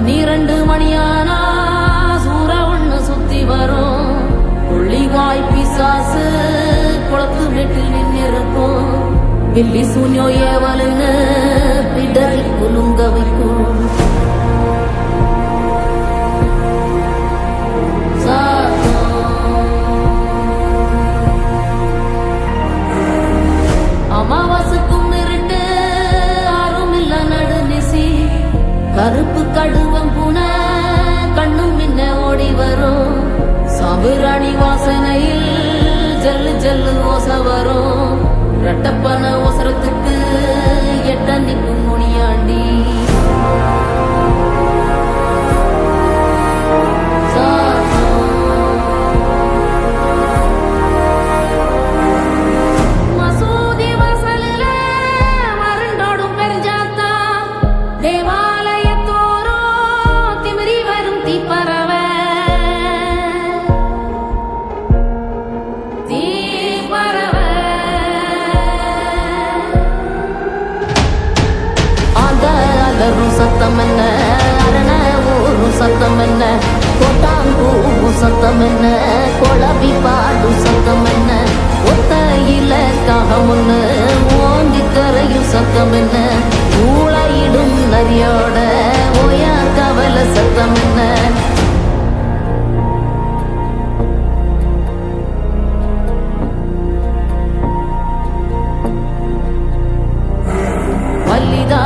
12 மணியானா சூற ஒண்ணு சுத்தி வரும். புள்ளிவாய் பிசாசு குளத்து வீட்டில் நின்னிருக்கும். பில்லி சூன்யோ ஏவலுன்னு பிடரி குலுங்க வைக்கும். அமாவாசைக்கும் இருட்டு ஆறும் இல்ல நடுநிசி. கருப்பு கடுவம் பூன கண்ணும் மின்ன ஓடி வரும். சாம்பிராணி வாசனையில் ஜல்லு ஜல்லு ஓச வரும். ரெட்டப்பன ஓசரத்துக்கு எட்ட நிற்கும் முனியாண்டி. சத்தம் என்ன அரண ஊரு சத்தம் என்ன கோட்டாங்கூ சத்தம் என்ன கொளவி பாடு சத்தம் என்ன ஒத்தையில காகமுன்னு ஓங்கி கரையும் சத்தம் என்ன ஊழையிடும் நரியோட ஓயா கவல சத்தம் என்ன